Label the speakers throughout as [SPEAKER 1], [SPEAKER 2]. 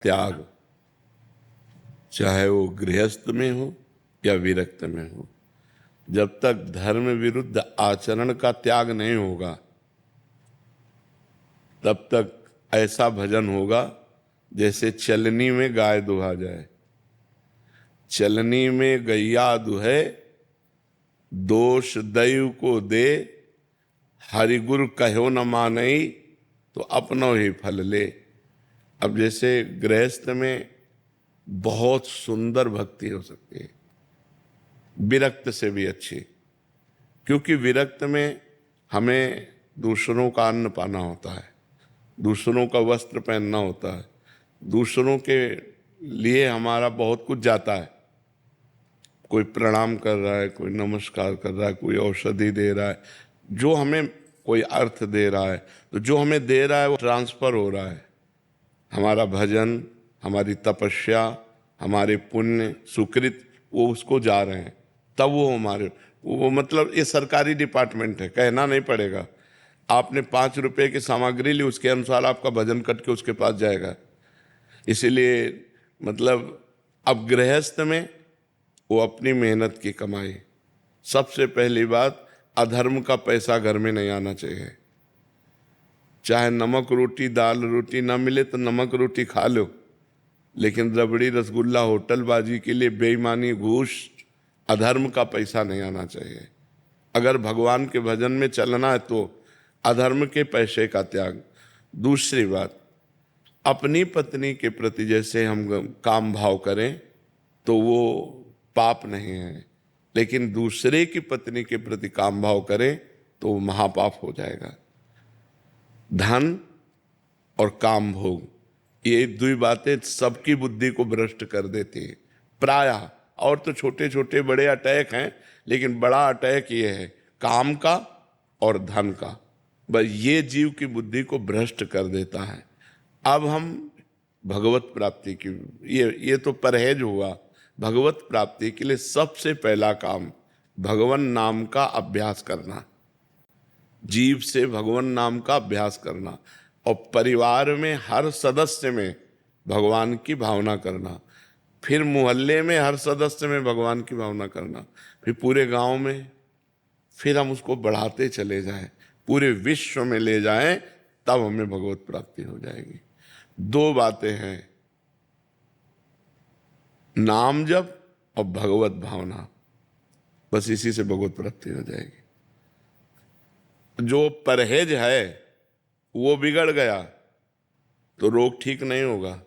[SPEAKER 1] त्याग, चाहे वो गृहस्थ में हो या विरक्त में हो, जब तक धर्म विरुद्ध आचरण का त्याग नहीं होगा तब तक ऐसा भजन होगा जैसे चलनी में गाय दुहा जाए। चलनी में गैया दुहे, दोष दैव को दे, हरिगुरु कहो न मानई, तो अपनो ही फल ले। अब जैसे गृहस्थ में बहुत सुंदर भक्ति हो सकती है, विरक्त से भी अच्छी, क्योंकि विरक्त में हमें दूसरों का अन्न पाना होता है, दूसरों का वस्त्र पहनना होता है, दूसरों के लिए हमारा बहुत कुछ जाता है। कोई प्रणाम कर रहा है, कोई नमस्कार कर रहा है, कोई औषधि दे रहा है, जो हमें कोई अर्थ दे रहा है, तो जो हमें दे रहा है वो ट्रांसफर हो रहा है। हमारा भजन, हमारी तपस्या, हमारे पुण्य सुकृत, वो उसको जा रहे हैं, तब वो हमारे वो मतलब ये सरकारी डिपार्टमेंट है, कहना नहीं पड़ेगा। आपने 5 रुपए की सामग्री ली, उसके अनुसार आपका भजन कट के उसके पास जाएगा। इसीलिए मतलब अब गृहस्थ में वो अपनी मेहनत की कमाई। सबसे पहली बात, अधर्म का पैसा घर में नहीं आना चाहिए। चाहे नमक रोटी दाल रोटी ना मिले तो नमक रोटी खा लो, लेकिन रबड़ी रसगुल्ला होटलबाजी के लिए बेईमानी, घूस, अधर्म का पैसा नहीं आना चाहिए। अगर भगवान के भजन में चलना है तो अधर्म के पैसे का त्याग। दूसरी बात, अपनी पत्नी के प्रति जैसे हम काम भाव करें तो वो पाप नहीं है, लेकिन दूसरे की पत्नी के प्रति काम भाव करें तो वो महापाप हो जाएगा। धन और काम भोग, ये दो बातें सबकी बुद्धि को भ्रष्ट कर देती है प्रायः। और तो छोटे छोटे बड़े अटैक हैं, लेकिन बड़ा अटैक ये है काम का और धन का। बस ये जीव की बुद्धि को भ्रष्ट कर देता है। अब हम भगवत प्राप्ति की, ये तो परहेज हुआ। भगवत प्राप्ति के लिए सबसे पहला काम भगवान नाम का अभ्यास करना, जीव से भगवान नाम का अभ्यास करना, और परिवार में हर सदस्य में भगवान की भावना करना, फिर मोहल्ले में हर सदस्य में भगवान की भावना करना, फिर पूरे गांव में, फिर हम उसको बढ़ाते चले जाएं, पूरे विश्व में ले जाएं, तब हमें भगवत प्राप्ति हो जाएगी। 2 बातें हैं, नाम जप और भगवत भावना, बस इसी से भगवत प्राप्ति हो जाएगी। जो परहेज है वो बिगड़ गया तो रोग ठीक नहीं होगा,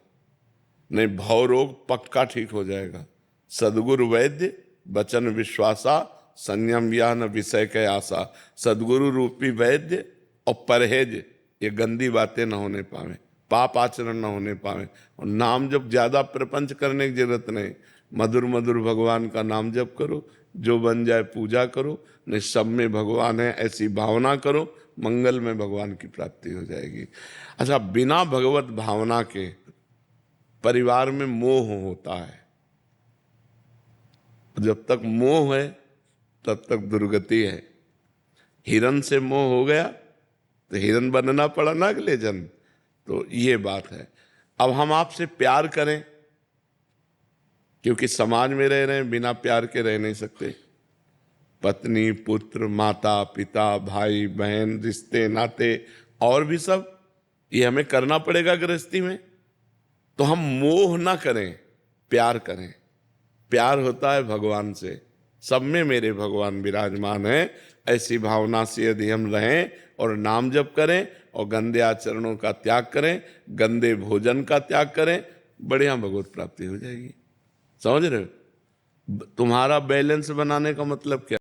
[SPEAKER 1] नहीं भव रोग पक्का ठीक हो जाएगा। सदगुरु वैद्य वचन विश्वासा, संयम ज्ञान विषय के आशा। सदगुरु रूपी वैद्य और परहेज, ये गंदी बातें न होने पावे, पाप आचरण न होने पावे। और नाम जब ज्यादा प्रपंच करने की जरूरत नहीं, मधुर मधुर भगवान का नाम जप करो, जो बन जाए पूजा करो, नहीं सब में भगवान है ऐसी भावना करो, मंगल में भगवान की प्राप्ति हो जाएगी। अच्छा, बिना भगवत भावना के परिवार में मोह होता है, जब तक मोह है तब तक दुर्गति है। हिरन से मोह हो गया तो हिरन बनना पड़ा ना अगले जन्म, तो ये बात है। अब हम आपसे प्यार करें, क्योंकि समाज में रह रहे हैं, बिना प्यार के रह नहीं सकते। पत्नी, पुत्र, माता, पिता, भाई, बहन, रिश्ते नाते और भी सब, ये हमें करना पड़ेगा गृहस्थी में। तो हम मोह ना करें, प्यार करें। प्यार होता है भगवान से, सब में मेरे भगवान विराजमान है, ऐसी भावना से यदि हम रहें और नाम जप करें और गंदे आचरणों का त्याग करें, गंदे भोजन का त्याग करें, बढ़िया भगवत प्राप्ति हो जाएगी। समझ रहे हो? तुम्हारा बैलेंस बनाने का मतलब क्या?